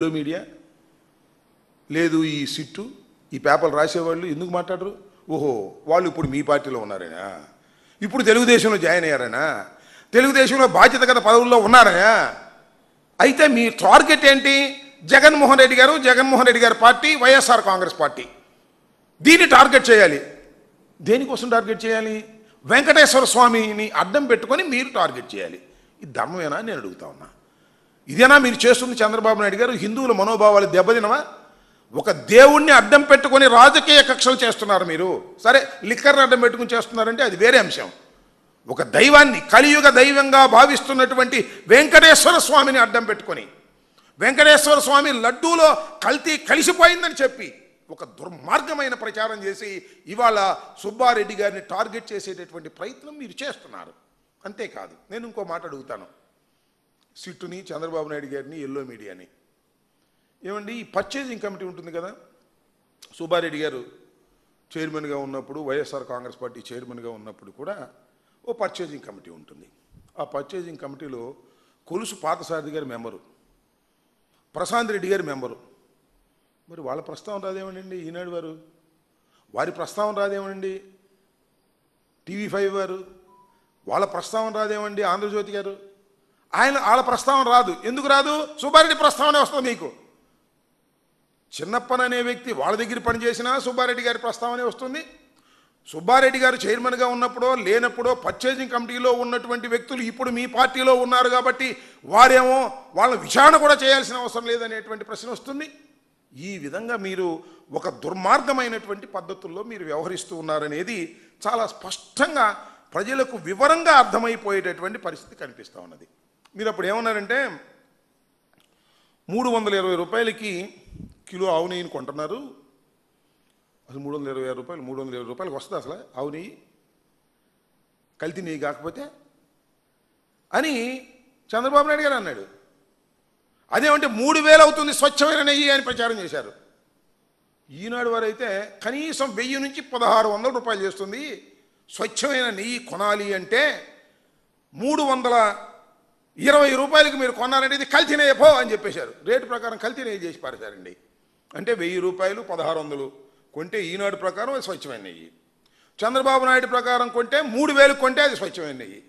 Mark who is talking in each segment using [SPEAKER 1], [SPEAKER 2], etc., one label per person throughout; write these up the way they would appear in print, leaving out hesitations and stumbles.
[SPEAKER 1] Media లేదు ఈ sit ఈ పేపర్లు రాసేవాళ్ళు ఎందుకు మాట్లాడరు? ఓహో వాళ్ళు ఇప్పుడు మీ పార్టీలో ఉన్నారనా, ఇప్పుడు తెలుగుదేశంలో జాయిన్ అయ్యారనా, తెలుగుదేశంలో బాధ్యత గల పదవుల్లో ఉన్నారనా? అయితే మీ టార్గెట్ ఏంటి? జగన్మోహన్ రెడ్డి గారి పార్టీ, వైఎస్ఆర్ కాంగ్రెస్ పార్టీ. దీన్ని టార్గెట్ చేయాలి. దేనికోసం టార్గెట్ చేయాలి? వెంకటేశ్వర స్వామిని అడ్డం పెట్టుకొని మీరు టార్గెట్ చేయాలి. ఇది ధర్మమేనా అని నేను అడుగుతా ఉన్నా. ఇదేనా మీరు చేస్తుంది? చంద్రబాబు నాయుడు గారు హిందువుల మనోభావాలు దెబ్బతినవా? ఒక దేవుణ్ణి అడ్డం పెట్టుకొని రాజకీయ కక్షలు చేస్తున్నారు మీరు. సరే, లిక్కర్ని అడ్డం పెట్టుకుని చేస్తున్నారంటే అది వేరే అంశం. ఒక దైవాన్ని, కలియుగ దైవంగా భావిస్తున్నటువంటి వెంకటేశ్వర స్వామిని అడ్డం పెట్టుకొని, వెంకటేశ్వర స్వామి లడ్డూలో కల్తీ కలిసిపోయిందని చెప్పి ఒక దుర్మార్గమైన ప్రచారం చేసి ఇవాళ సుబ్బారెడ్డి గారిని టార్గెట్ చేసేటటువంటి ప్రయత్నం మీరు చేస్తున్నారు. అంతేకాదు, నేను ఇంకో మాట అడుగుతాను. సిట్టుని, చంద్రబాబు నాయుడు గారిని, ఎల్లో మీడియాని, ఏమండి ఈ పర్చేజింగ్ కమిటీ ఉంటుంది కదా, సుబ్బారెడ్డి గారు చైర్మన్గా ఉన్నప్పుడు, వైఎస్ఆర్ కాంగ్రెస్ పార్టీ చైర్మన్గా ఉన్నప్పుడు కూడా ఓ పర్చేజింగ్ కమిటీ ఉంటుంది. ఆ పర్చేజింగ్ కమిటీలో కొలుసు పాతసారథి గారి మెంబరు, ప్రశాంత్ రెడ్డి గారి మెంబరు. మరి వాళ్ళ ప్రస్తావన రాదేమనండి ఈనాడు వారు, వారి ప్రస్తావన రాదేమనండి TV5 వారు, వాళ్ళ ప్రస్తావన రాదేమండి ఆంధ్రజ్యోతి గారు, వాళ్ళ ప్రస్తావన రాదు. ఎందుకు రాదు? సుబ్బారెడ్డి ప్రస్తావనే వస్తుంది మీకు. చిన్నప్పన్ అనే వ్యక్తి వాళ్ళ దగ్గర పనిచేసినా సుబ్బారెడ్డి గారి ప్రస్తావనే వస్తుంది. సుబ్బారెడ్డి గారు చైర్మన్గా ఉన్నప్పుడో లేనప్పుడో పర్చేజింగ్ కమిటీలో ఉన్నటువంటి వ్యక్తులు ఇప్పుడు మీ పార్టీలో ఉన్నారు కాబట్టి వారేమో వాళ్ళ విచారణ కూడా చేయాల్సిన అవసరం లేదనేటువంటి ప్రశ్న వస్తుంది. ఈ విధంగా మీరు ఒక దుర్మార్గమైనటువంటి పద్ధతుల్లో మీరు వ్యవహరిస్తూ ఉన్నారనేది చాలా స్పష్టంగా ప్రజలకు వివరంగా అర్థమైపోయేటటువంటి పరిస్థితి కనిపిస్తూ ఉన్నది. మీరు అప్పుడు ఏమన్నారంటే 320 రూపాయలకి కిలో ఆవు నెయ్యిని కొంటున్నారు. అసలు 326 రూపాయలు, 320 రూపాయలకి వస్తుంది అసలు ఆవు నెయ్యి, కల్తీ నెయ్యి కాకపోతే అని చంద్రబాబు నాయుడు గారు అన్నాడు. అదేమంటే 3000 అవుతుంది స్వచ్ఛమైన నెయ్యి అని ప్రచారం చేశారు. ఈనాడు వారైతే కనీసం 1000 నుంచి 1600 రూపాయలు చేస్తుంది. స్వచ్ఛమైన నెయ్యి కొనాలి అంటే 320 రూపాయలకి మీరు కొన్నారంటే ఇది కల్తీ నెయ్యి పో అని చెప్పేశారు. రేటు ప్రకారం కల్తీ నెయ్యి చేసి పారేశారండి. అంటే 1000 రూపాయలు 1600 కొంటే ఈనాడు ప్రకారం అది స్వచ్ఛమైన నెయ్యి, చంద్రబాబు నాయుడు ప్రకారం కొంటే 3000 కొంటే అది స్వచ్ఛమైన నెయ్యి.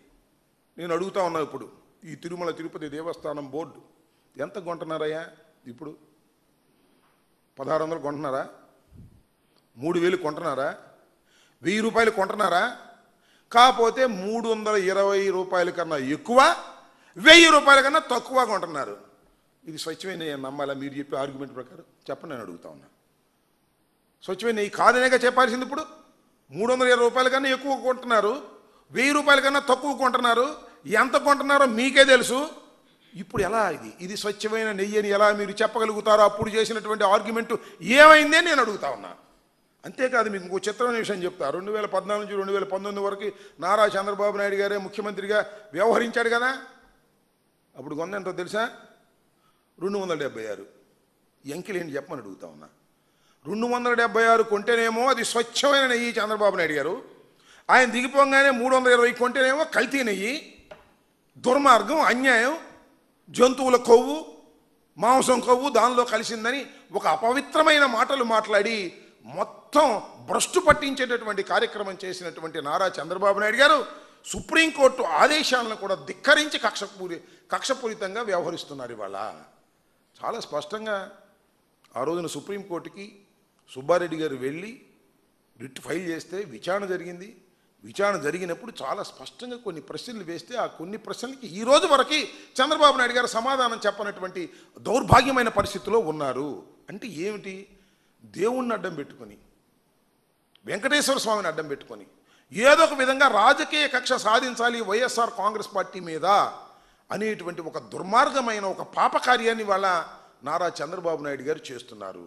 [SPEAKER 1] నేను అడుగుతా ఉన్నా, ఇప్పుడు ఈ తిరుమల తిరుపతి దేవస్థానం బోర్డు ఎంత కొంటున్నారయ్యా? ఇప్పుడు 1600 కొంటున్నారా? 3000 కొంటున్నారా? 1000 రూపాయలు కొంటున్నారా? కాకపోతే 320 రూపాయల కన్నా ఎక్కువ, 1000 రూపాయల కన్నా తక్కువ కొంటున్నారు. ఇది స్వచ్ఛమైన నెయ్యి నమ్మాలా? మీరు చెప్పే ఆర్గ్యుమెంట్ ప్రకారం చెప్పండి, నేను అడుగుతా ఉన్నా. స్వచ్ఛమైన నెయ్యి కాదనేగా చెప్పాల్సింది. ఇప్పుడు 320 రూపాయల కన్నా ఎక్కువ కొంటున్నారు, 1000 రూపాయల కన్నా తక్కువ కొంటున్నారు. ఎంత కొంటున్నారో మీకే తెలుసు. ఇప్పుడు ఎలా ఇది స్వచ్ఛమైన నెయ్యి అని ఎలా మీరు చెప్పగలుగుతారో? అప్పుడు చేసినటువంటి ఆర్గ్యుమెంట్ ఏమైందే నేను అడుగుతా ఉన్నా. అంతేకాదు, మీకు ఇంకో చిత్రమైన విషయం చెప్తా. 2014 నుంచి 2019 వరకు నారా చంద్రబాబు నాయుడు గారే ముఖ్యమంత్రిగా వ్యవహరించాడు కదా. అప్పుడు కొంత ఎంతో తెలుసా? 276. ఎంకిలేంటి చెప్పమని అడుగుతా ఉన్నా. 276 కొంటేనేమో అది స్వచ్ఛమైన నెయ్యి చంద్రబాబు నాయుడు గారు, ఆయన దిగిపోగానే 320 కొంటేనేమో కల్తీ నెయ్యి. దుర్మార్గం, అన్యాయం, జంతువుల కొవ్వు, మాంసం కొవ్వు దానిలో కలిసిందని ఒక అపవిత్రమైన మాటలు మాట్లాడి మొత్తం భ్రష్టు పట్టించేటటువంటి కార్యక్రమం చేసినటువంటి నారా చంద్రబాబు నాయుడు గారు సుప్రీంకోర్టు ఆదేశాలను కూడా ధిక్కరించి కక్షపూరితంగా వ్యవహరిస్తున్నారు. ఇవాళ చాలా స్పష్టంగా ఆ రోజున సుప్రీంకోర్టుకి సుబ్బారెడ్డి గారు వెళ్ళి రిట్ ఫైల్ చేస్తే విచారణ జరిగింది. విచారణ జరిగినప్పుడు చాలా స్పష్టంగా కొన్ని ప్రశ్నలు వేస్తే ఆ కొన్ని ప్రశ్నలకి ఈ రోజు వరకు చంద్రబాబు నాయుడు గారు సమాధానం చెప్పనటువంటి దౌర్భాగ్యమైన పరిస్థితిలో ఉన్నారు. అంటే ఏమిటి? దేవుణ్ణి అడ్డం పెట్టుకొని, వెంకటేశ్వర స్వామిని అడ్డం పెట్టుకొని ఏదో ఒక విధంగా రాజకీయ కక్ష సాధించాలి వైఎస్ఆర్ కాంగ్రెస్ పార్టీ మీద అనేటువంటి ఒక దుర్మార్గమైన ఒక పాపకార్యాన్ని వాళ్ళ నారా చంద్రబాబు నాయుడు గారు చేస్తున్నారు.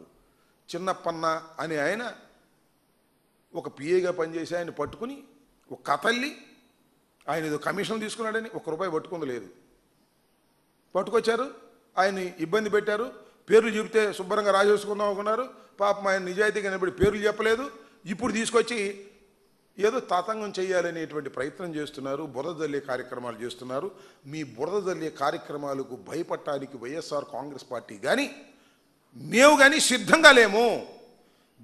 [SPEAKER 1] చిన్నప్పన్న అని ఆయన ఒక పిఏగా పనిచేసి ఆయన పట్టుకుని ఒక కథల్లి ఆయన ఏదో కమిషన్ తీసుకున్నాడని ₹1 పట్టుకుంది లేదు. పట్టుకొచ్చారు, ఆయన్ని ఇబ్బంది పెట్టారు. పేర్లు చెబితే శుభ్రంగా రాజేసుకుందాం అనుకున్నారు. పాపం ఆయన నిజాయితీగా నిలబడి పేర్లు చెప్పలేదు. ఇప్పుడు తీసుకొచ్చి ఏదో తతంగం చేయాలనేటువంటి ప్రయత్నం చేస్తున్నారు, బురద జల్లే కార్యక్రమాలు చేస్తున్నారు. మీ బురద జల్లే కార్యక్రమాలకు భయపడటానికి వైఎస్ఆర్ కాంగ్రెస్ పార్టీ కానీ మేము కానీ సిద్ధంగా లేము.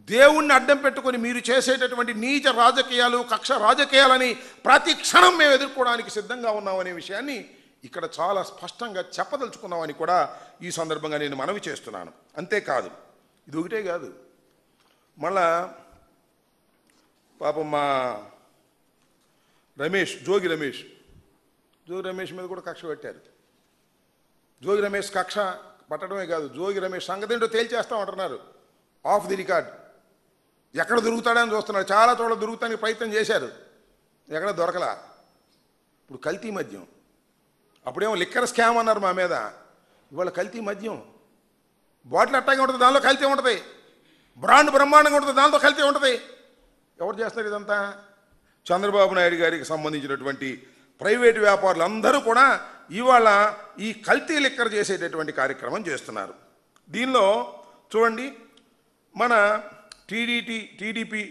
[SPEAKER 1] దేవుణ్ణి అడ్డం పెట్టుకొని మీరు చేసేటటువంటి నీచ రాజకీయాలు, కక్ష రాజకీయాలని ప్రతి క్షణం మేము ఎదుర్కోవడానికి సిద్ధంగా ఉన్నామనే విషయాన్ని ఇక్కడ చాలా స్పష్టంగా చెప్పదలుచుకున్నామని కూడా ఈ సందర్భంగా నేను మనవి చేస్తున్నాను. అంతేకాదు, ఇది ఒకటే కాదు, మళ్ళా పాపం మా జోగి రమేష్ మీద కూడా కక్ష పెట్టారు. జోగి రమేష్ కక్ష పట్టడమే కాదు, జోగి రమేష్ సంగతి ఏంటో తేల్చేస్తామంటున్నారు. ఆఫ్ ది రికార్డ్ ఎక్కడ దొరుకుతాడని చూస్తున్నాడు. చాలా చోట్ల దొరుకుతానికి ప్రయత్నం చేశారు, ఎక్కడ దొరకలా. ఇప్పుడు కల్తీ మద్యం, అప్పుడేమో లిక్కర్ స్కామ్ అన్నారు మా మీద, ఇవాళ కల్తీ మద్యం. బాటిల్ అట్టాగే ఉంటుంది, దానిలో కల్తీ ఉంటుంది. బ్రాండ్ బ్రహ్మాండంగా ఉంటుంది, దాంతో కల్తీ ఉంటుంది. ఎవరు చేస్తారు ఇదంతా? చంద్రబాబు నాయుడు గారికి సంబంధించినటువంటి ప్రైవేటు వ్యాపారులు అందరూ కూడా ఇవాళ ఈ కల్తీ లిక్కర్ చేసేటటువంటి కార్యక్రమం చేస్తున్నారు. దీనిలో చూడండి, మన టీడీపీ